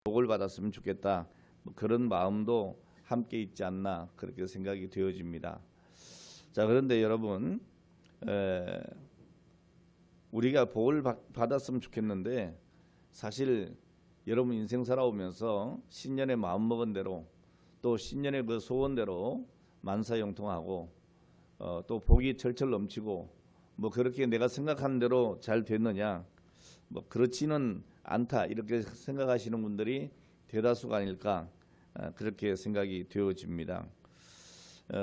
복을 받았으면 좋겠다. 뭐 그런 마음도 함께 있지 않나 그렇게 생각이 되어집니다. 자, 그런데 여러분 우리가 복을 받았으면 좋겠는데 사실 여러분 인생 살아오면서 신년의 마음먹은 대로 또 신년의 그 소원대로 만사형통하고 또 복이 철철 넘치고 뭐 그렇게 내가 생각한 대로 잘 됐느냐, 뭐 그렇지는 않다 이렇게 생각하시는 분들이 대다수가 아닐까 그렇게 생각이 되어집니다.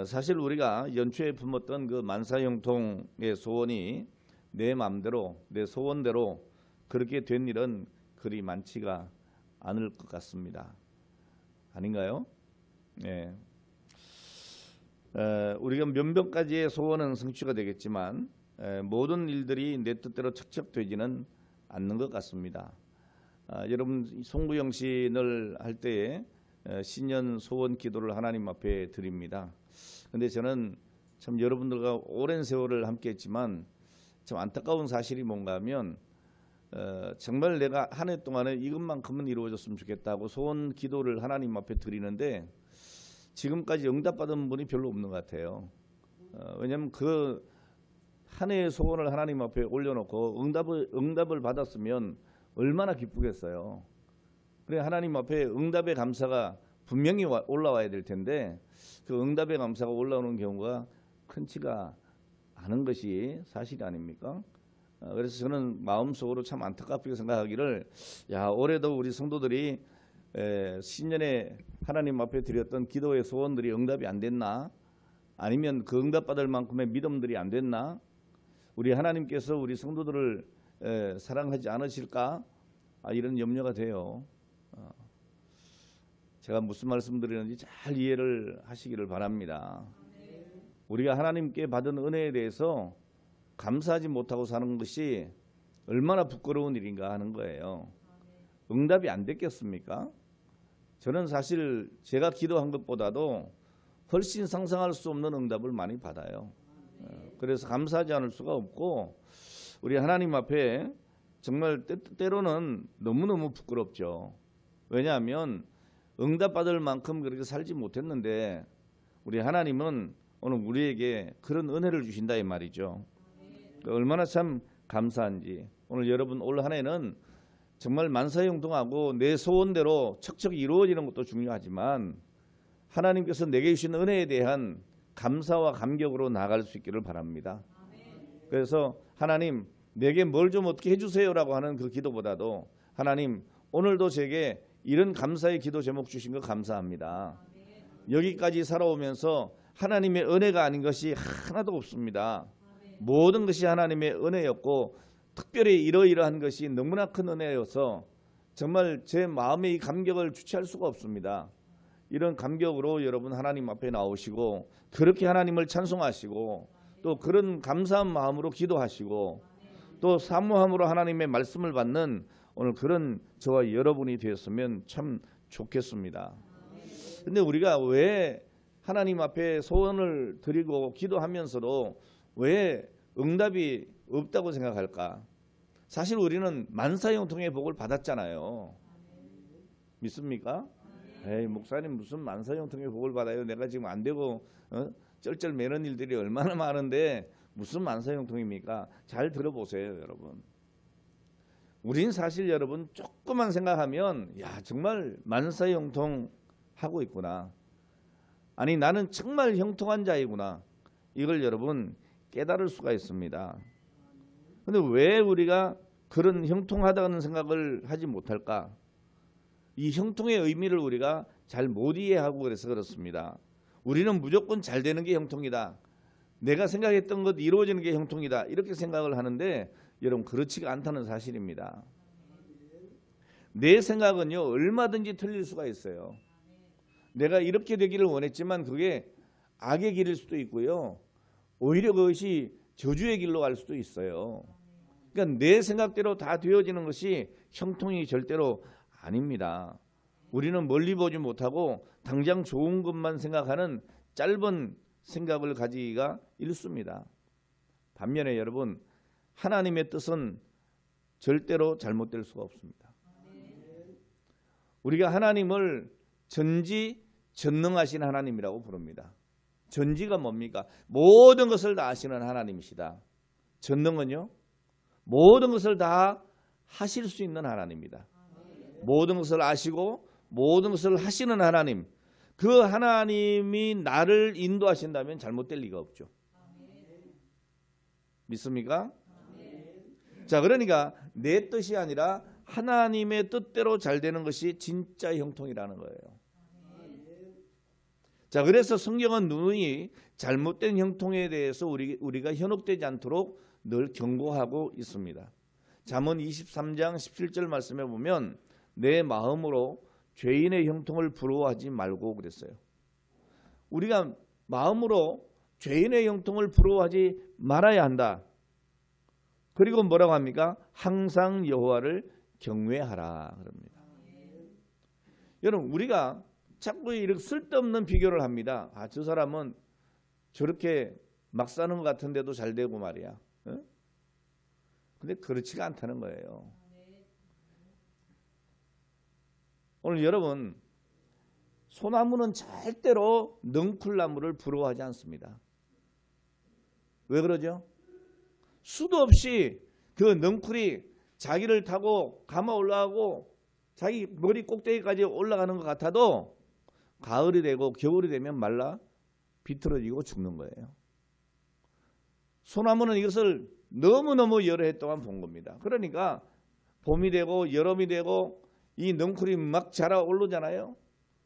사실 우리가 연초에 품었던 그 만사형통의 소원이 내 마음대로 내 소원대로 그렇게 된 일은 그리 많지가 않을 것 같습니다. 아닌가요? 네. 우리가 몇몇 가지의 소원은 성취가 되겠지만 모든 일들이 내 뜻대로 척척 되지는 않는 것 같습니다. 여러분 송구영신을 할 때에 신년 소원 기도를 하나님 앞에 드립니다. 근데 저는 참 여러분들과 오랜 세월을 함께 했지만 참 안타까운 사실이 뭔가 하면 정말 내가 한 해 동안에 이것만큼은 이루어졌으면 좋겠다고 소원 기도를 하나님 앞에 드리는데 지금까지 응답받은 분이 별로 없는 것 같아요. 왜냐하면 그 한 해의 소원을 하나님 앞에 올려놓고 응답을 받았으면 얼마나 기쁘겠어요. 그래 하나님 앞에 응답의 감사가 분명히 올라와야 될 텐데 그 응답의 감사가 올라오는 경우가 흔치가 않은 것이 사실이 아닙니까? 그래서 저는 마음속으로 참 안타깝게 생각하기를 올해도 우리 성도들이 신년에 하나님 앞에 드렸던 기도의 소원들이 응답이 안 됐나? 아니면 그 응답받을 만큼의 믿음들이 안 됐나? 우리 하나님께서 우리 성도들을 사랑하지 않으실까? 이런 염려가 돼요. 제가 무슨 말씀드리는지 잘 이해를 하시기를 바랍니다. 우리가 하나님께 받은 은혜에 대해서 감사하지 못하고 사는 것이 얼마나 부끄러운 일인가 하는 거예요. 응답이 안 됐겠습니까? 저는 사실 제가 기도한 것보다도 훨씬 상상할 수 없는 응답을 많이 받아요. 그래서 감사하지 않을 수가 없고 우리 하나님 앞에 정말 때로는 너무너무 부끄럽죠. 왜냐하면 응답받을 만큼 그렇게 살지 못했는데 우리 하나님은 오늘 우리에게 그런 은혜를 주신다 이 말이죠. 얼마나 참 감사한지. 오늘 여러분 올 한 해는 정말 만사형통하고 내 소원대로 척척 이루어지는 것도 중요하지만 하나님께서 내게 주신 은혜에 대한 감사와 감격으로 나아갈 수 있기를 바랍니다. 그래서 하나님 내게 뭘 좀 어떻게 해주세요라고 하는 그 기도보다도 하나님 오늘도 제게 이런 감사의 기도 제목 주신 거 감사합니다. 여기까지 살아오면서 하나님의 은혜가 아닌 것이 하나도 없습니다. 모든 것이 하나님의 은혜였고 특별히 이러이러한 것이 너무나 큰 은혜여서 정말 제 마음의 이 감격을 주체할 수가 없습니다. 이런 감격으로 여러분 하나님 앞에 나오시고 그렇게 하나님을 찬송하시고 또 그런 감사한 마음으로 기도하시고 또 사모함으로 하나님의 말씀을 받는 오늘 그런 저와 여러분이 되었으면 참 좋겠습니다. 근데 우리가 왜 하나님 앞에 소원을 드리고 기도하면서도 왜 응답이 없다고 생각할까? 사실 우리는 만사형통의 복을 받았잖아요. 믿습니까? 에이 목사님 무슨 만사형통의 복을 받아요. 내가 지금 안 되고 쩔쩔매는 일들이 얼마나 많은데 무슨 만사형통입니까? 잘 들어보세요 여러분. 우린 사실 여러분 조금만 생각하면 정말 만사형통하고 있구나. 아니 나는 정말 형통한 자이구나. 이걸 여러분 깨달을 수가 있습니다. 그런데 왜 우리가 그런 형통하다는 생각을 하지 못할까? 이 형통의 의미를 우리가 잘 못 이해하고 그래서 그렇습니다. 우리는 무조건 잘 되는 게 형통이다. 내가 생각했던 것 이루어지는 게 형통이다. 이렇게 생각을 하는데 여러분 그렇지가 않다는 사실입니다. 내 생각은요 얼마든지 틀릴 수가 있어요. 내가 이렇게 되기를 원했지만 그게 악의 길일 수도 있고요. 오히려 그것이 저주의 길로 갈 수도 있어요. 그러니까 내 생각대로 다 되어지는 것이 형통이 절대로 아닙니다. 우리는 멀리 보지 못하고 당장 좋은 것만 생각하는 짧은 생각을 가지기가 일쑤입니다. 반면에 여러분 하나님의 뜻은 절대로 잘못될 수가 없습니다. 우리가 하나님을 전지전능하신 하나님이라고 부릅니다. 전지가 뭡니까? 모든 것을 다 아시는 하나님이시다. 전능은요? 모든 것을 다 하실 수 있는 하나님입니다. 모든 것을 아시고 모든 것을 하시는 하나님. 그 하나님이 나를 인도하신다면 잘못될 리가 없죠. 믿습니까? 자, 그러니까 내 뜻이 아니라 하나님의 뜻대로 잘 되는 것이 진짜 형통이라는 거예요. 자, 그래서 성경은 누누이 잘못된 형통에 대해서 우리가 현혹되지 않도록 늘 경고하고 있습니다. 잠언 23장 17절 말씀에 보면 내 마음으로 죄인의 형통을 부러워하지 말고 그랬어요. 우리가 마음으로 죄인의 형통을 부러워하지 말아야 한다. 그리고 뭐라고 합니까? 항상 여호와를 경외하라 그럽니다. 여러분, 우리가 자꾸 이렇게 쓸데없는 비교를 합니다. 아, 저 사람은 저렇게 막 사는 것 같은데도 잘 되고 말이야. 어? 근데 그렇지가 않다는 거예요. 오늘 여러분, 소나무는 절대로 능쿨나무를 부러워하지 않습니다. 왜 그러죠? 수도 없이 그 능쿨이 자기를 타고 감아 올라가고 자기 머리 꼭대기까지 올라가는 것 같아도 가을이 되고 겨울이 되면 말라 비틀어지고 죽는 거예요. 소나무는 이것을 너무너무 여러 해 동안 본 겁니다. 그러니까 봄이 되고 여름이 되고 이 능쿨이 막 자라 오르잖아요.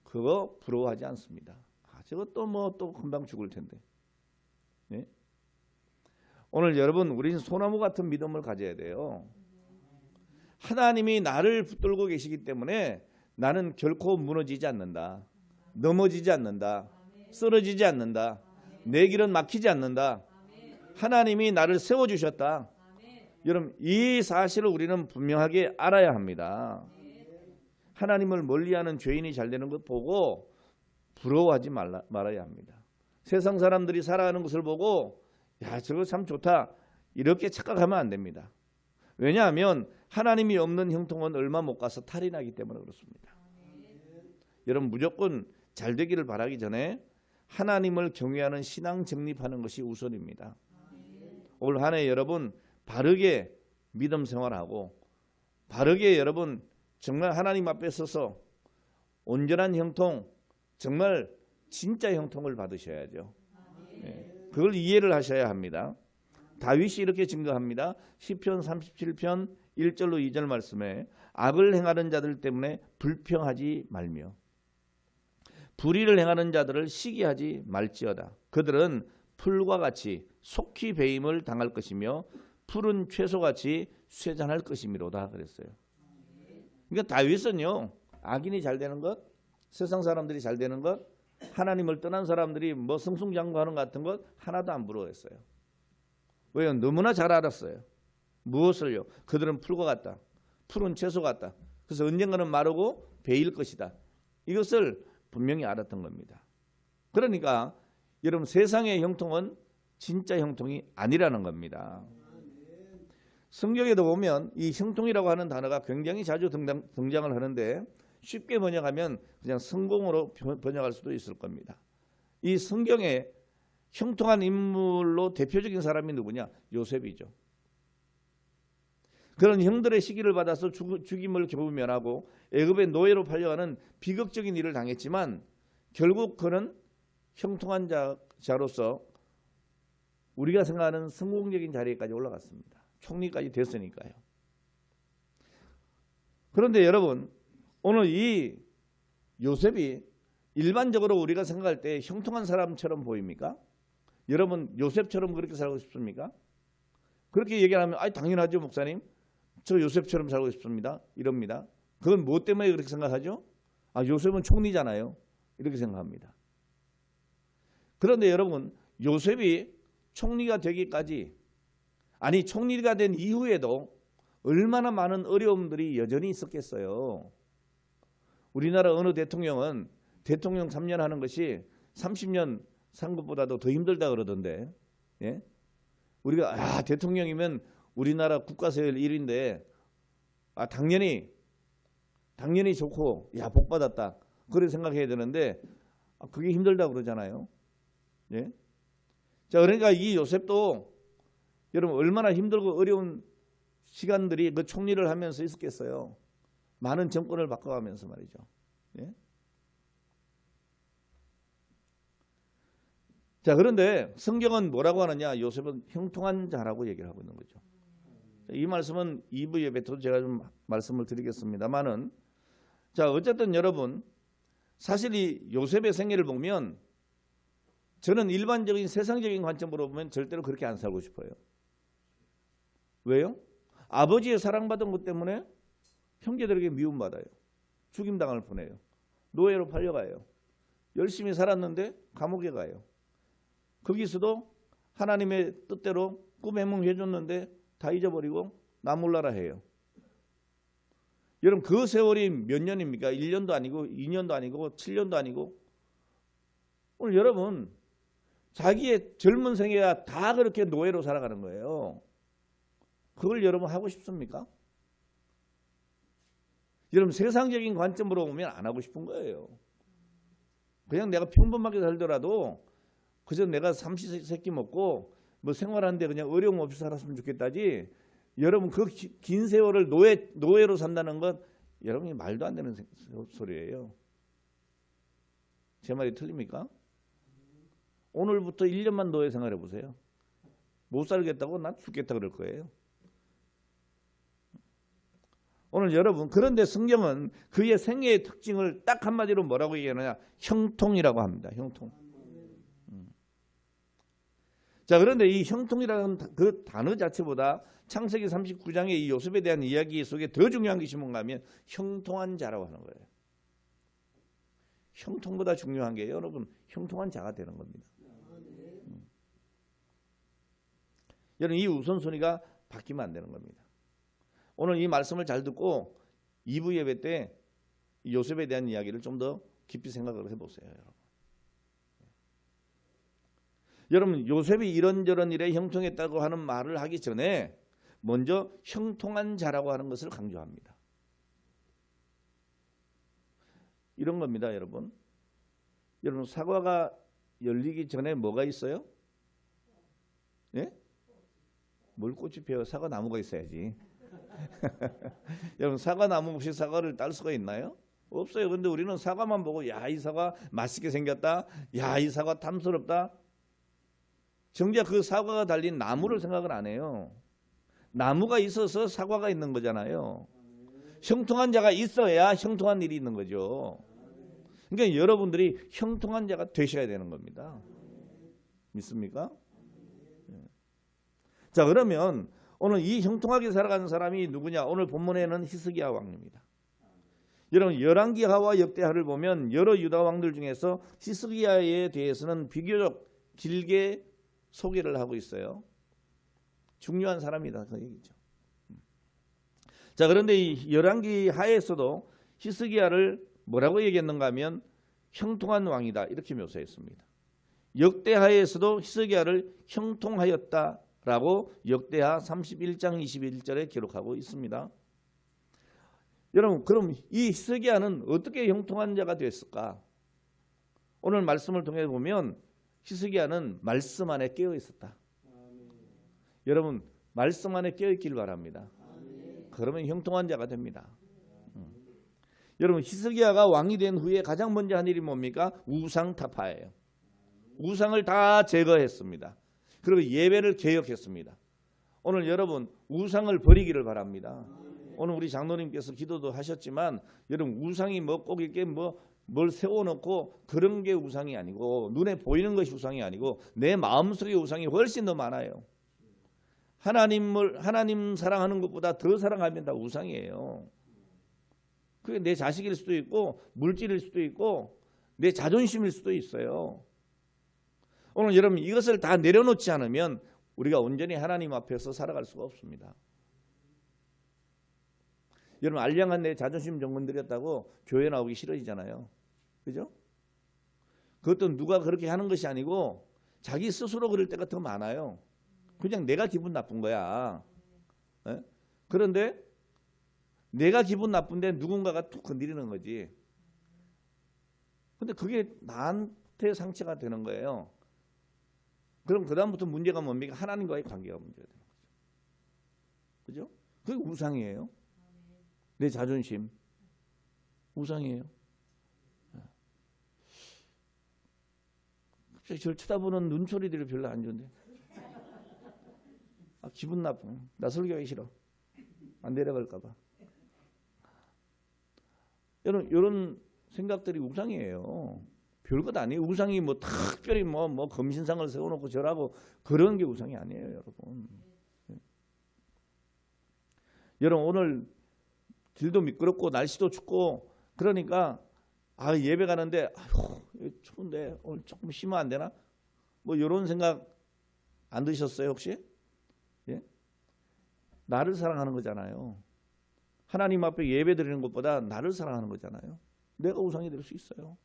그거 부러워하지 않습니다. 아, 저것도 뭐 또 금방 죽을 텐데. 네? 오늘 여러분, 우리는 소나무 같은 믿음을 가져야 돼요. 하나님이 나를 붙들고 계시기 때문에 나는 결코 무너지지 않는다. 넘어지지 않는다. 쓰러지지 않는다. 내 길은 막히지 않는다. 하나님이 나를 세워주셨다. 여러분, 이 사실을 우리는 분명하게 알아야 합니다. 하나님을 멀리하는 죄인이 잘 되는 것 보고 부러워하지 말아야 합니다. 세상 사람들이 살아가는 것을 보고 야, 저거 참 좋다 이렇게 착각하면 안 됩니다. 왜냐하면 하나님이 없는 형통은 얼마 못 가서 탈이 나기 때문에 그렇습니다. 여러분, 무조건 잘 되기를 바라기 전에 하나님을 경외하는 신앙 정립하는 것이 우선입니다. 올 한 해 여러분 바르게 믿음 생활하고 바르게 여러분 정말 하나님 앞에 서서 온전한 형통, 정말 진짜 형통을 받으셔야죠. 네, 그걸 이해를 하셔야 합니다. 다윗이 이렇게 증거합니다. 시편 37편 1절로 2절 말씀에 악을 행하는 자들 때문에 불평하지 말며 불의를 행하는 자들을 시기하지 말지어다. 그들은 풀과 같이 속히 배임을 당할 것이며 푸른 채소같이 쇠잔할 것이미로다 그랬어요. 그러니까 다윗은요, 악인이 잘 되는 것, 세상 사람들이 잘 되는 것, 하나님을 떠난 사람들이 뭐 승승장구하는 것 같은 것 하나도 안 부러워했어요. 왜요? 너무나 잘 알았어요. 무엇을요? 그들은 풀과 같다. 푸른 채소 같다. 그래서 언젠가는 마르고 베일 것이다. 이것을 분명히 알았던 겁니다. 그러니까 여러분, 세상의 형통은 진짜 형통이 아니라는 겁니다. 성경에도 보면 이 형통이라고 하는 단어가 굉장히 자주 등장을 하는데 쉽게 번역하면 그냥 성공으로 번역할 수도 있을 겁니다. 이 성경에 형통한 인물로 대표적인 사람이 누구냐? 요셉이죠. 그런 형들의 시기를 받아서 죽임을 겨우 면하고 애굽의 노예로 팔려가는 비극적인 일을 당했지만 결국 그는 형통한 자로서 우리가 생각하는 성공적인 자리에까지 올라갔습니다. 총리까지 됐으니까요. 그런데 여러분, 오늘 이 요셉이 일반적으로 우리가 생각할 때 형통한 사람처럼 보입니까? 여러분, 요셉처럼 그렇게 살고 싶습니까? 그렇게 얘기하면 당연하죠, 목사님. 저 요셉처럼 살고 싶습니다. 이럽니다. 그건 뭐 때문에 그렇게 생각하죠? 요셉은 총리잖아요. 이렇게 생각합니다. 그런데 여러분, 요셉이 총리가 되기까지, 아니 총리가 된 이후에도 얼마나 많은 어려움들이 여전히 있었겠어요. 우리나라 어느 대통령은 대통령 3년 하는 것이 30년 산 것보다도 더 힘들다 그러던데, 예? 우리가 대통령이면 우리나라 국가세율 1위인데 당연히 당연히 좋고 야 복 받았다 그렇게 생각해야 되는데 그게 힘들다고 그러잖아요. 예? 자, 그러니까 이 요셉도 여러분 얼마나 힘들고 어려운 시간들이 그 총리를 하면서 있었겠어요. 많은 정권을 바꿔가면서 말이죠. 예? 자, 그런데 성경은 뭐라고 하느냐? 요셉은 형통한 자라고 얘기를 하고 있는 거죠. 이 말씀은 2부 예배도 제가 좀 말씀을 드리겠습니다만은, 자, 어쨌든 여러분, 사실 이 요셉의 생애를 보면 저는 일반적인 세상적인 관점으로 보면 절대로 그렇게 안 살고 싶어요. 왜요? 아버지의 사랑받은 것 때문에 형제들에게 미움받아요. 죽임당할 뻔해요. 노예로 팔려가요. 열심히 살았는데 감옥에 가요. 거기서도 하나님의 뜻대로 꿈 해몽해줬는데 다 잊어버리고 나몰라라 해요. 여러분 그 세월이 몇 년입니까? 1년도 아니고 2년도 아니고 7년도 아니고. 오늘 여러분 자기의 젊은 생애가 다 그렇게 노예로 살아가는 거예요. 그걸 여러분 하고 싶습니까? 여러분 세상적인 관점으로 보면 안 하고 싶은 거예요. 그냥 내가 평범하게 살더라도 그저 내가 삼시세끼 먹고 뭐 생활하는데 그냥 어려움 없이 살았으면 좋겠다지. 여러분 그 긴 세월을 노예로 산다는 건 여러분이 말도 안 되는 소리예요. 제 말이 틀립니까? 오늘부터 1년만 노예 생활해 보세요. 못 살겠다고 난 죽겠다 그럴 거예요. 오늘 여러분 그런데 성경은 그의 생애의 특징을 딱 한마디로 뭐라고 얘기하느냐? 형통이라고 합니다. 형통. 자, 그런데 이 형통이라는 그 단어 자체보다 창세기 39장의 이 요셉에 대한 이야기 속에 더 중요한 것이 뭔가 하면 형통한 자라고 하는 거예요. 형통보다 중요한 게 여러분 형통한 자가 되는 겁니다. 여러분 이 우선순위가 바뀌면 안 되는 겁니다. 오늘 이 말씀을 잘 듣고 2부 예배 때 요셉에 대한 이야기를 좀 더 깊이 생각을 해보세요. 여러분 요셉이 이런저런 일에 형통했다고 하는 말을 하기 전에 먼저 형통한 자라고 하는 것을 강조합니다. 이런 겁니다. 여러분 사과가 열리기 전에 뭐가 있어요? 예? 뭘 꽃이 피어요? 사과나무가 있어야지. 여러분 사과나무 없이 사과를 딸 수가 있나요? 없어요. 근데 우리는 사과만 보고 야, 이 사과 맛있게 생겼다. 야, 이 사과 탐스럽다. 정작 그 사과가 달린 나무를 생각을 안 해요. 나무가 있어서 사과가 있는 거잖아요. 형통한 자가 있어야 형통한 일이 있는 거죠. 그러니까 여러분들이 형통한 자가 되셔야 되는 겁니다. 믿습니까? 자, 그러면 오늘 이 형통하게 살아가는 사람이 누구냐? 오늘 본문에는 히스기야 왕입니다. 여러분 열왕기하와 역대하를 보면 여러 유다 왕들 중에서 히스기야에 대해서는 비교적 길게 소개를 하고 있어요. 중요한 사람이다 그 얘기죠. 자, 그런데 이 열왕기하에서도 히스기야를 뭐라고 얘기했는가 하면 형통한 왕이다 이렇게 묘사했습니다. 역대하에서도 히스기야를 형통하였다라고 역대하 31장 21절에 기록하고 있습니다. 여러분 그럼 이 히스기야는 어떻게 형통한 자가 됐을까? 오늘 말씀을 통해 보면 히스기야는 말씀 안에 깨어 있었다. 여러분 말씀 안에 깨어 있길 바랍니다. 그러면 형통한 자가 됩니다. 여러분 히스기야가 왕이 된 후에 가장 먼저 한 일이 뭡니까? 우상 타파예요. 우상을 다 제거했습니다. 그리고 예배를 개혁했습니다. 오늘 여러분 우상을 버리기를 바랍니다. 오늘 우리 장로님께서 기도도 하셨지만 여러분 우상이 뭐 꼭 이렇게 뭘 세워놓고 그런 게 우상이 아니고 눈에 보이는 것이 우상이 아니고 내 마음속의 우상이 훨씬 더 많아요. 하나님 사랑하는 것보다 더 사랑하면 다 우상이에요. 그게 내 자식일 수도 있고 물질일 수도 있고 내 자존심일 수도 있어요. 오늘 여러분 이것을 다 내려놓지 않으면 우리가 온전히 하나님 앞에서 살아갈 수가 없습니다. 여러분 알량한 내 자존심 좀 건드렸다고 교회 나오기 싫어지잖아요. 그죠? 그것도 누가 그렇게 하는 것이 아니고 자기 스스로 그럴 때가 더 많아요. 그냥 내가 기분 나쁜 거야. 네? 그런데 내가 기분 나쁜데 누군가가 툭 건드리는 거지. 근데 그게 나한테 상처가 되는 거예요. 그럼 그다음부터 문제가 뭡니까? 하나님과의 관계가 문제가 되는 거죠. 그죠? 그게 우상이에요. 내 자존심. 우상이에요. 갑자기 저를 쳐다보는 눈초리들이 별로 안 좋은데. 기분 나빠. 나 설교하기 싫어. 안 내려갈까 봐. 이런 생각들이 우상이에요. 별것 아니에요. 우상이 뭐 특별히 뭐 검신상을 세워놓고 절하고 그런 게 우상이 아니에요, 여러분. 여러분 오늘 길도 미끄럽고 날씨도 춥고 그러니까 예배 가는데 추운데 오늘 조금 쉬면 안 되나? 뭐 이런 생각 안 드셨어요 혹시? 예? 나를 사랑하는 거잖아요. 하나님 앞에 예배 드리는 것보다 나를 사랑하는 거잖아요. 내가 우상이 될 수 있어요.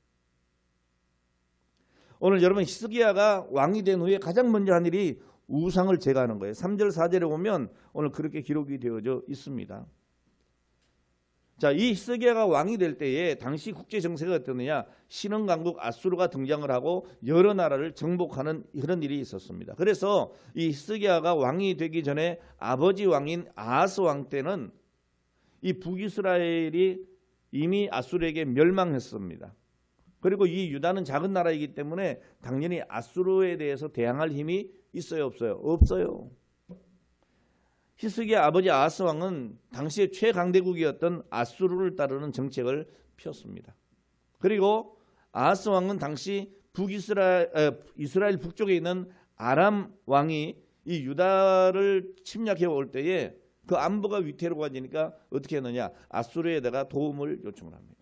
오늘 여러분 히스기야가 왕이 된 후에 가장 먼저 한 일이 우상을 제거하는 거예요. 3절 4절에 보면 오늘 그렇게 기록이 되어져 있습니다. 자, 이 히스기야가 왕이 될 때에 당시 국제 정세가 어떠느냐? 신흥 강국 아수르가 등장을 하고 여러 나라를 정복하는 그런 일이 있었습니다. 그래서 이 히스기야가 왕이 되기 전에 아버지 왕인 아하스 왕 때는 이 북이스라엘이 이미 아수르에게 멸망했습니다. 그리고 이 유다는 작은 나라이기 때문에 당연히 아수르에 대해서 대항할 힘이 있어요, 없어요? 없어요. 히스기야 아버지 아하스 왕은 당시의 최강대국이었던 아수르를 따르는 정책을 폈습니다. 그리고 아하스 왕은 당시 이스라엘 북쪽에 있는 아람 왕이 이 유다를 침략해 올 때에 그 안보가 위태로워지니까 어떻게 했느냐? 아수르에다가 도움을 요청을 합니다.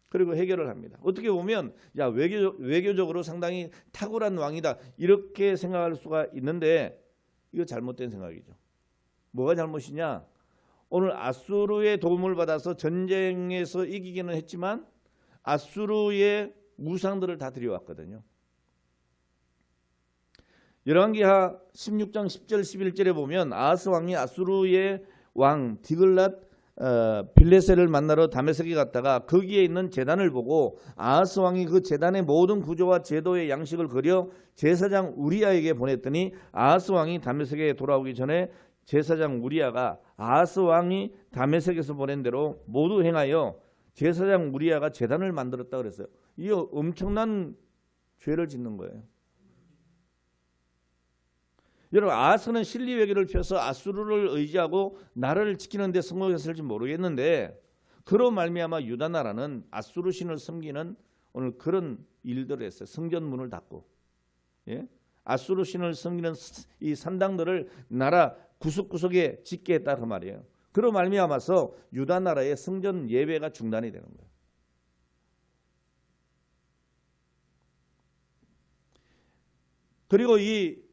그리고 해결을 합니다. 어떻게 보면 외교적으로 상당히 탁월한 왕이다 이렇게 생각할 수가 있는데 이거 잘못된 생각이죠. 뭐가 잘못이냐? 오늘 아수르의 도움을 받아서 전쟁에서 이기기는 했지만 아수르의 우상들을 다 들여왔거든요. 열왕기하 16장 10절 11절에 보면 아하스 왕이 아수르의 왕 디글랏 빌레셋을 만나러 다메섹에 갔다가 거기에 있는 제단을 보고 아하스 왕이 그 제단의 모든 구조와 제도의 양식을 그려 제사장 우리아에게 보냈더니 아하스 왕이 다메섹에 돌아오기 전에 제사장 우리아가 아하스 왕이 다메섹에서 보낸 대로 모두 행하여 제사장 우리아가 제단을 만들었다 그랬어요. 이게 엄청난 죄를 짓는 거예요. 여러분 아하스는 실리 외교를 펴서 아수르를 의지하고 나라를 지키는 데 성공했을지 모르겠는데 그로 말미암아 유다 나라는 아수르 신을 섬기는 오늘 그런 일들을 했어요. 성전문을 닫고 아수르 신을 섬기는 이 산당들을 나라 구석구석에 짓게 했다 그 말이에요. 그로 말미암아서 유다 나라의 성전 예배가 중단이 되는 거예요. 그리고 이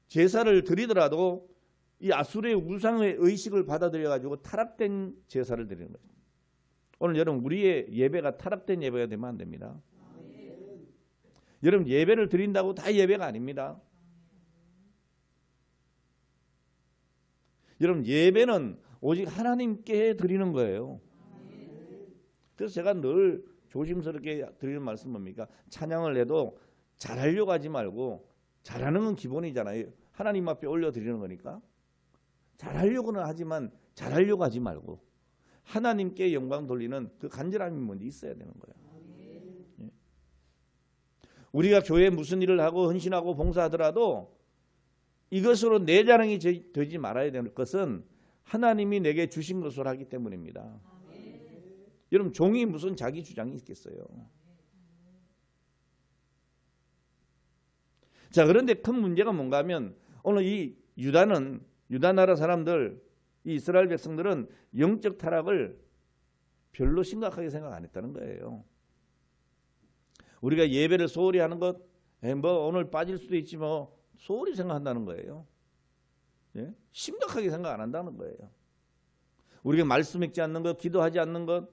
제사를 드리더라도 이 아수르의 우상의 의식을 받아들여 가지고 타락된 제사를 드리는 거예요. 오늘 여러분 우리의 예배가 타락된 예배가 되면 안 됩니다. 여러분 예배를 드린다고 다 예배가 아닙니다. 여러분 예배는 오직 하나님께 드리는 거예요. 그래서 제가 늘 조심스럽게 드리는 말씀 뭡니까? 찬양을 해도 잘하려고 하지 말고 잘하는 건 기본이잖아요. 하나님 앞에 올려드리는 거니까. 잘하려고는 하지만 잘하려고 하지 말고 하나님께 영광 돌리는 그 간절함이 먼저 있어야 되는 거예요. 우리가 교회에 무슨 일을 하고 헌신하고 봉사하더라도 이것으로 내 자랑이 되지 말아야 되는 것은 하나님이 내게 주신 것을 하기 때문입니다. 여러분 종이 무슨 자기 주장이 있겠어요. 자, 그런데 큰 문제가 뭔가 하면 오늘 이 유다 나라 사람들, 이 이스라엘 백성들은 영적 타락을 별로 심각하게 생각 안 했다는 거예요. 우리가 예배를 소홀히 하는 것, 뭐 오늘 빠질 수도 있지 뭐 소홀히 생각한다는 거예요. 심각하게 생각 안 한다는 거예요. 우리가 말씀 읽지 않는 것, 기도하지 않는 것,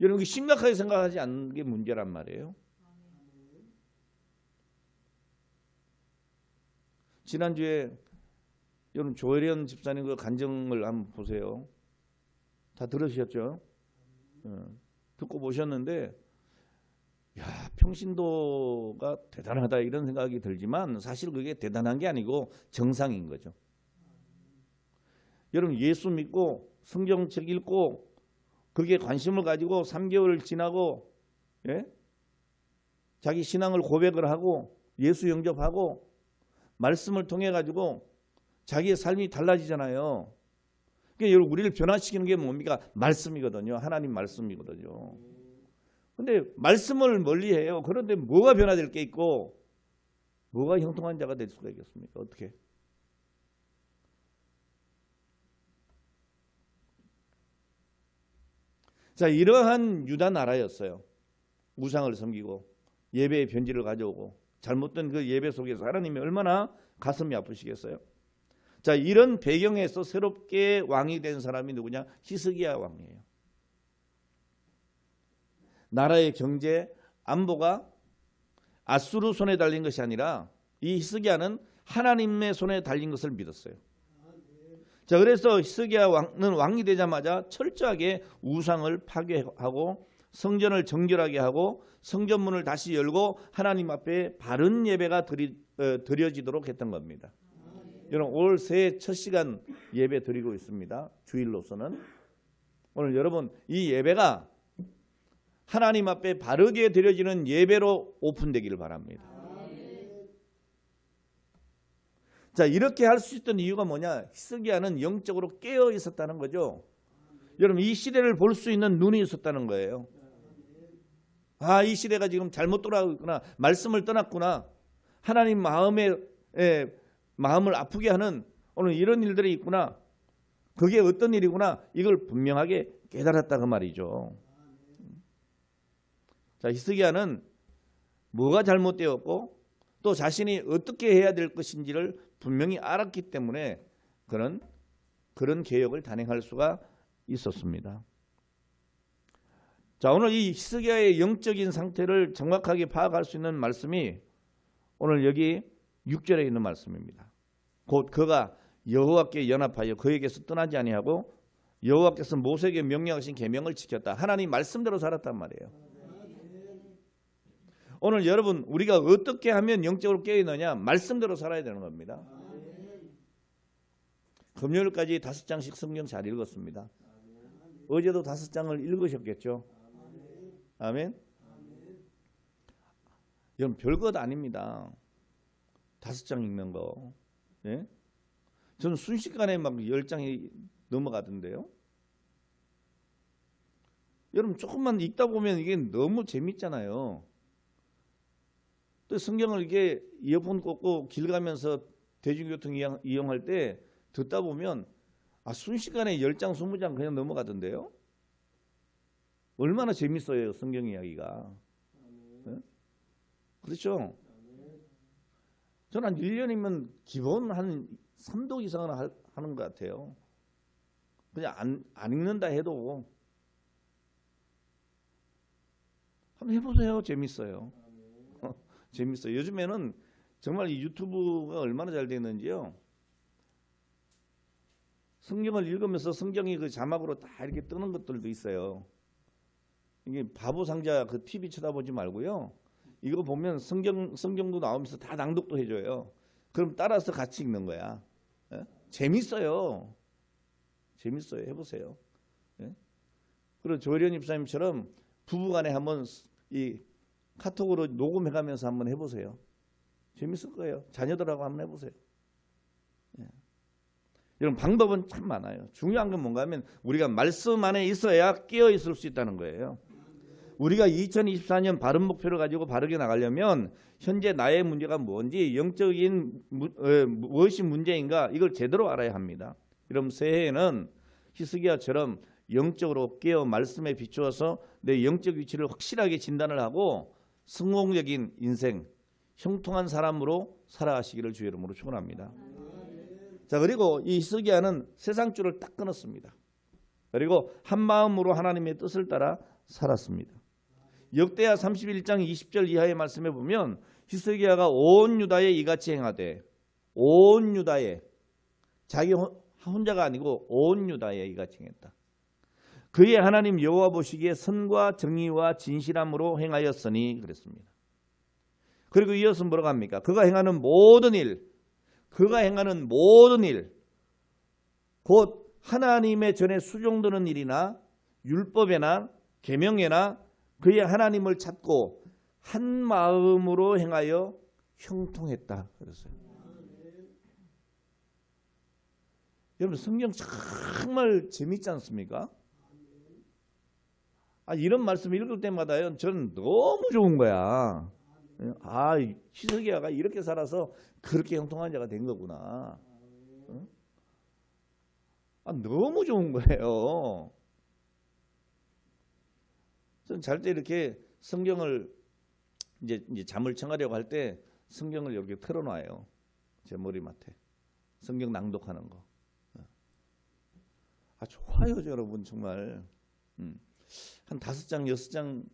여러분 심각하게 생각하지 않는 게 문제란 말이에요. 지난주에 여러분 조혜련 집사님 그 간증을 한번 보세요. 다 들으셨죠? 듣고 보셨는데 야, 평신도가 대단하다 이런 생각이 들지만 사실 그게 대단한 게 아니고 정상인 거죠. 여러분 예수 믿고 성경책 읽고 거기에 관심을 가지고 3개월 지나고 자기 신앙을 고백을 하고 예수 영접하고 말씀을 통해 가지고 자기의 삶이 달라지잖아요. 그러니까 여러분 우리를 변화시키는 게 뭡니까? 말씀이거든요. 하나님 말씀이거든요. 근데 말씀을 멀리해요. 그런데 뭐가 변화될 게 있고 뭐가 형통한 자가 될 수가 있겠습니까? 어떻게? 자, 이러한 유다 나라였어요. 우상을 섬기고 예배의 변질을 가져오고 잘못된 그 예배 속에서 하나님이 얼마나 가슴이 아프시겠어요? 자, 이런 배경에서 새롭게 왕이 된 사람이 누구냐? 히스기야 왕이에요. 나라의 경제 안보가 아수르 손에 달린 것이 아니라 이 히스기야는 하나님의 손에 달린 것을 믿었어요. 자, 그래서 히스기야 왕은 왕이 되자마자 철저하게 우상을 파괴하고 성전을 정결하게 하고 성전문을 다시 열고 하나님 앞에 바른 예배가 드려지도록 했던 겁니다. 여러분 올 새해 첫 시간 예배 드리고 있습니다. 주일로서는 오늘 여러분 이 예배가 하나님 앞에 바르게 드려지는 예배로 오픈되기를 바랍니다. 자, 이렇게 할 수 있던 이유가 뭐냐? 히스기야는 영적으로 깨어 있었다는 거죠. 여러분 이 시대를 볼 수 있는 눈이 있었다는 거예요. 아, 이 시대가 지금 잘못 돌아가고 있구나. 말씀을 떠났구나. 하나님 마음을 아프게 하는 오늘 이런 일들이 있구나. 그게 어떤 일이구나. 이걸 분명하게 깨달았다 그 말이죠. 자, 히스기야는 뭐가 잘못되었고 또 자신이 어떻게 해야 될 것인지를 분명히 알았기 때문에 그런 개혁을 단행할 수가 있었습니다. 자, 오늘 이 히스기야의 영적인 상태를 정확하게 파악할 수 있는 말씀이 오늘 여기 6절에 있는 말씀입니다. 곧 그가 여호와께 연합하여 그에게서 떠나지 아니하고 여호와께서 모세에게 명령하신 계명을 지켰다. 하나님 말씀대로 살았단 말이에요. 오늘 여러분 우리가 어떻게 하면 영적으로 깨어있느냐? 말씀대로 살아야 되는 겁니다. 금요일까지 5장씩 성경 잘 읽었습니다. 어제도 5장을 읽으셨겠죠? 아멘. 여러분 별것 아닙니다. 5장 읽는 거. 예? 저는 순식간에 막 10장이 넘어가던데요. 여러분 조금만 읽다 보면 이게 너무 재밌잖아요. 또 성경을 이렇게 이어폰 꽂고 길 가면서 대중교통 이용할 때 듣다 보면 순식간에 10장 20장 그냥 넘어가던데요. 얼마나 재밌어요 성경 이야기가. 네? 그렇죠. 저는 한 1년이면 기본 한 3독 이상은 하는 것 같아요. 그냥 안 읽는다 해도 한번 해보세요. 재밌어요. 재밌어요. 요즘에는 정말 이 유튜브가 얼마나 잘 되는지요. 성경을 읽으면서 성경이 그 자막으로 다 이렇게 뜨는 것들도 있어요. 이게 바보 상자 그 TV 쳐다보지 말고요. 이거 보면 성경도 나오면서 다 낭독도 해줘요. 그럼 따라서 같이 읽는 거야. 예? 재밌어요. 재밌어요. 해보세요. 예? 그리고 조혜련 집사님처럼 부부간에 한번 이 카톡으로 녹음해가면서 한번 해보세요. 재밌을 거예요. 자녀들하고 한번 해보세요. 예. 이런 방법은 참 많아요. 중요한 건 뭔가 하면 우리가 말씀 안에 있어야 깨어 있을 수 있다는 거예요. 우리가 2024년 바른 목표를 가지고 바르게 나가려면 현재 나의 문제가 뭔지 영적인 무엇이 문제인가 이걸 제대로 알아야 합니다. 여러분 새해에는 히스기야처럼 영적으로 깨어 말씀에 비추어서 내 영적 위치를 확실하게 진단을 하고 성공적인 인생, 형통한 사람으로 살아가시기를 주의 이름으로 축원합니다. 자, 그리고 이 히스기야는 세상 줄을 딱 끊었습니다. 그리고 한 마음으로 하나님의 뜻을 따라 살았습니다. 역대하 31장 20절 이하의 말씀에 보면 히스기야가 온 유다에 이같이 행하되, 온 유다에, 자기 혼자가 아니고 온 유다에 이같이 행했다. 그의 하나님 여호와 보시기에 선과 정의와 진실함으로 행하였으니 그랬습니다. 그리고 이어서 뭐라고 합니까? 그가 행하는 모든 일, 곧 하나님의 전에 수종드는 일이나 율법에나 계명에나 그의 하나님을 찾고 한 마음으로 행하여 형통했다 그랬어요. 여러분 성경 정말 재밌지 않습니까? 이런 말씀 읽을 때마다요 저는 너무 좋은 거야. 히스기야가 이렇게 살아서 그렇게 형통한 자가 된 거구나. 너무 좋은 거예요. 저는 잘 때 이렇게 성경을 이제 잠을 청하려고 할 때 성경을 이렇게 틀어놔요. 제 머리맡에 성경 낭독하는 거. 좋아요, 여러분 정말. 한 5장, 6장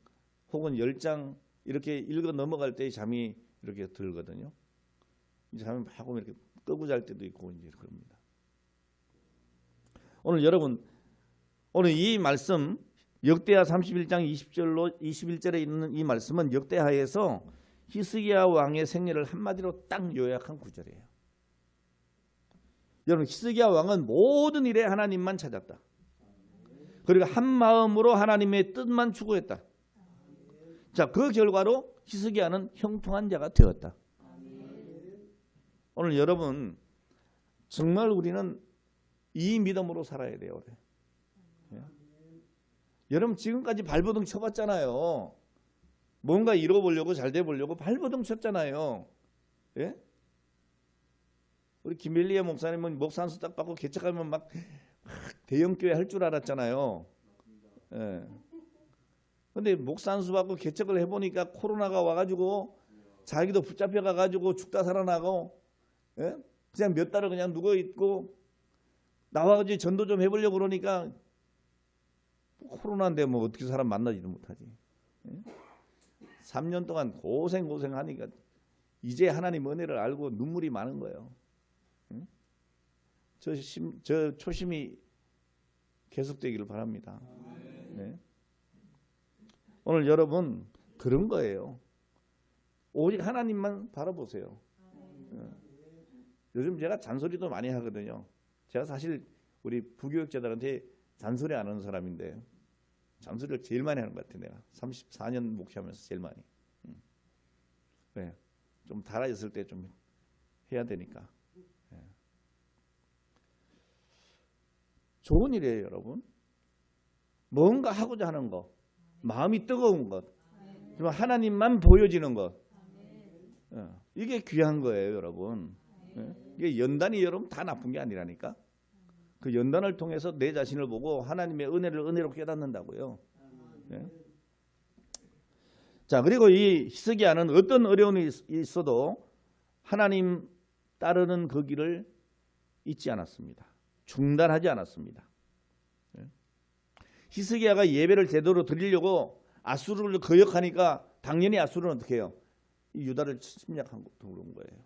혹은 10장 이렇게 읽어 넘어갈 때 잠이 이렇게 들거든요. 이제 잠이 막 오면 이렇게 끄고 잘 때도 있고 이제 그럽니다. 오늘 여러분 오늘 이 말씀 역대하 31장 21절에 있는 이 말씀은 역대하에서 히스기야 왕의 생애를 한마디로 딱 요약한 구절이에요. 여러분 히스기야 왕은 모든 일에 하나님만 찾았다. 그리고 한 마음으로 하나님의 뜻만 추구했다. 자, 그 결과로 히스기야는 형통한 자가 되었다. 오늘 여러분 정말 우리는 이 믿음으로 살아야 돼요. 여러분 지금까지 발버둥 쳐봤잖아요. 뭔가 이뤄보려고 잘 돼보려고 발버둥 쳤잖아요. 예? 우리 김일리의 목사님은 목사 안수 딱 받고 개척하면 막 대형교회 할 줄 알았잖아요. 예. 근데 목사 안수 받고 개척을 해보니까 코로나가 와가지고 자기도 붙잡혀 가가지고 죽다 살아나고, 예? 그냥 몇 달을 그냥 누워있고 나와가지고 전도 좀 해보려고 그러니까 코로나인데 뭐 어떻게 사람 만나지도 못하지. 예? 3년 동안 고생하니까 이제 하나님 은혜를 알고 눈물이 많은 거예요. 예? 저 초심이 계속되기를 바랍니다. 네. 오늘 여러분 그런 거예요. 오직 하나님만 바라보세요. 요즘 제가 잔소리도 많이 하거든요. 제가 사실 우리 부교육자들한테 잔소리 안 하는 사람인데 잔소리를 제일 많이 하는 것 같아요. 내가 34년 목회하면서 제일 많이. 네. 좀 달아있을 때 좀 해야 되니까. 네. 좋은 일이에요, 여러분. 뭔가 하고자 하는 것, 마음이 뜨거운 것, 하나님만 보여지는 것, 이게 귀한 거예요, 여러분. 이게 연단이 여러분 다 나쁜 게 아니라니까. 그 연단을 통해서 내 자신을 보고 하나님의 은혜를 은혜로 깨닫는다고요. 자, 그리고 이 히스기야는 어떤 어려움이 있어도 하나님 따르는 그 길을 잊지 않았습니다. 중단하지 않았습니다. 히스기야가 예배를 제대로 드리려고 아수르를 거역하니까 당연히 아수르는 어떻게 해요? 이 유다를 침략한 것도 그런 거예요.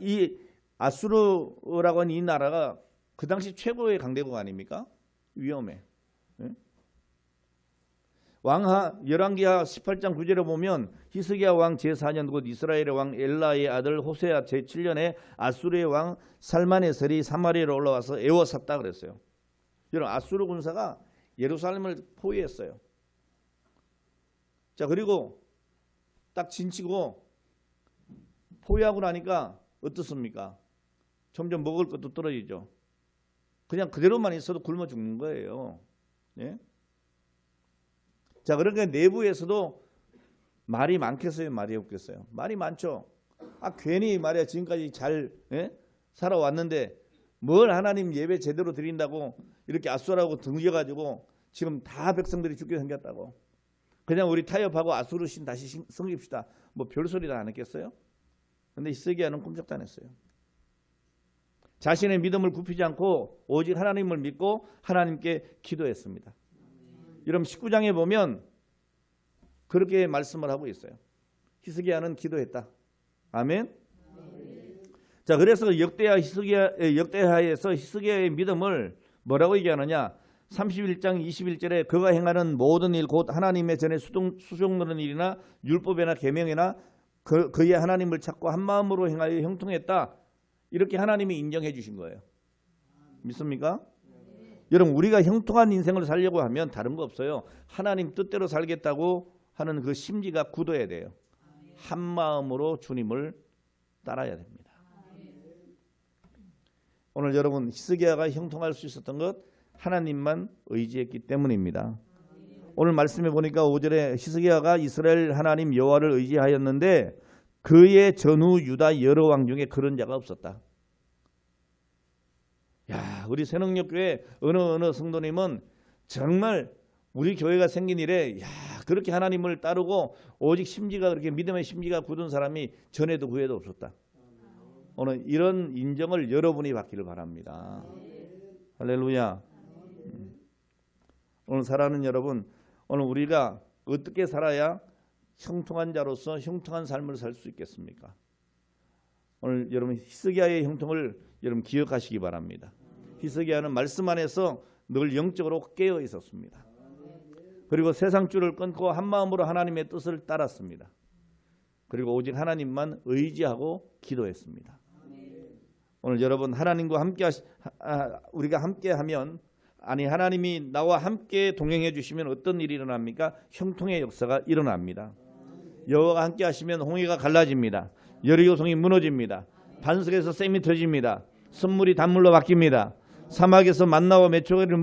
이 아수르라고 하는 이 나라가 그 당시 최고의 강대국 아닙니까? 위험해. 열왕기하 18장 9절에 보면 히스기야 왕 제4년 곧 이스라엘의 왕 엘라의 아들 호세아 제7년에 아수르의 왕 살마네셀이 사마리아로 올라와서 에워쌌다 그랬어요. 여러분 아수르 군사가 예루살렘을 포위했어요. 자, 그리고 딱 진치고 포위하고 나니까 어떻습니까? 점점 먹을 것도 떨어지죠. 그냥 그대로만 있어도 굶어 죽는 거예요. 예? 자, 그러니까 내부에서도 말이 많겠어요, 말이 없겠어요? 말이 많죠. 괜히 말이야 지금까지 잘 살아왔는데 뭘 하나님 예배 제대로 드린다고 이렇게 아수라고 등겨가지고 지금 다 백성들이 죽게 생겼다고. 그냥 우리 타협하고 아수르 신 다시 섬깁시다. 뭐 별소리 다 안 했겠어요? 근데 히스기야는 꼼짝도 안 했어요. 자신의 믿음을 굽히지 않고 오직 하나님을 믿고 하나님께 기도했습니다. 여러분 19장에 보면 그렇게 말씀을 하고 있어요. 히스기야는 기도했다. 아멘. 자, 그래서 역대하에서 히스기야의 믿음을 뭐라고 얘기하느냐? 31장 21절에 그가 행하는 모든 일 곧 하나님의 전에 수종노는 일이나 율법이나 계명이나 그의 하나님을 찾고 한 마음으로 행하여 형통했다. 이렇게 하나님이 인정해 주신 거예요. 믿습니까? 여러분 우리가 형통한 인생을 살려고 하면 다른 거 없어요. 하나님 뜻대로 살겠다고 하는 그 심지가 굳어야 돼요. 한 마음으로 주님을 따라야 됩니다. 오늘 여러분 히스기야가 형통할 수 있었던 것 하나님만 의지했기 때문입니다. 오늘 말씀해 보니까 5절에 히스기야가 이스라엘 하나님 여호와를 의지하였는데 그의 전후 유다 여러 왕 중에 그런 자가 없었다. 야, 우리 새능력교회 어느 성도님은 정말 우리 교회가 생긴 이래 그렇게 하나님을 따르고 오직 심지가 그렇게 믿음의 심지가 굳은 사람이 전에도 후에도 없었다. 오늘 이런 인정을 여러분이 받기를 바랍니다. 할렐루야. 오늘 사랑하는 여러분, 오늘 우리가 어떻게 살아야 형통한 자로서 형통한 삶을 살 수 있겠습니까? 오늘 여러분 히스기야의 형통을 여러분 기억하시기 바랍니다. 히스기야는 말씀 안에서 늘 영적으로 깨어 있었습니다. 그리고 세상 줄을 끊고 한 마음으로 하나님의 뜻을 따랐습니다. 그리고 오직 하나님만 의지하고 기도했습니다. 오늘 여러분 하나님과 함께 우리가 함께하면 하나님이 나와 함께 동행해 주시면 어떤 일이 일어납니까? 형통의 역사가 일어납니다. 여호와가 함께 하시면 홍해가 갈라집니다. 여리고성이 무너집니다. 반석에서 샘이 터집니다. 선물이 단물로 바뀝니다. 사막에서 만나와 메추리를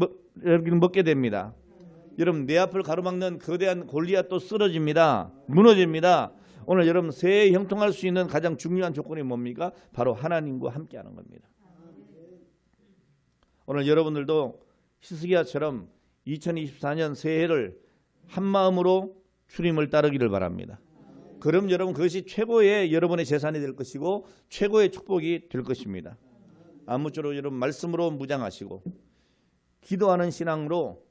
먹게 됩니다. 여러분 내 앞을 가로막는 거대한 골리앗도 쓰러집니다. 무너집니다. 오늘 여러분 새해 형통할 수 있는 가장 중요한 조건이 뭡니까? 바로 하나님과 함께하는 겁니다. 오늘 여러분들도 히스기야처럼 2024년 새해를 한 마음으로 주님을 따르기를 바랍니다. 그럼 여러분 그것이 최고의 여러분의 재산이 될 것이고 최고의 축복이 될 것입니다. 아무쪼록 여러분 말씀으로 무장하시고 기도하는 신앙으로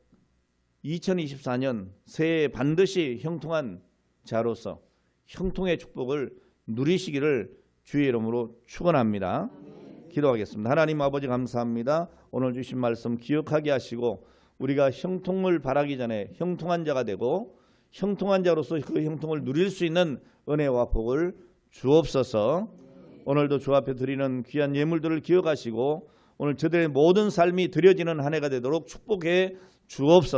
2024년 새해에 반드시 형통한 자로서 형통의 축복을 누리시기를 주의 이름으로 축원합니다. 기도하겠습니다. 하나님 아버지 감사합니다. 오늘 주신 말씀 기억하게 하시고 우리가 형통을 바라기 전에 형통한 자가 되고 형통한 자로서 그 형통을 누릴 수 있는 은혜와 복을 주옵소서. 오늘도 주 앞에 드리는 귀한 예물들을 기억하시고 오늘 저들의 모든 삶이 드려지는 한 해가 되도록 축복해 주옵소서.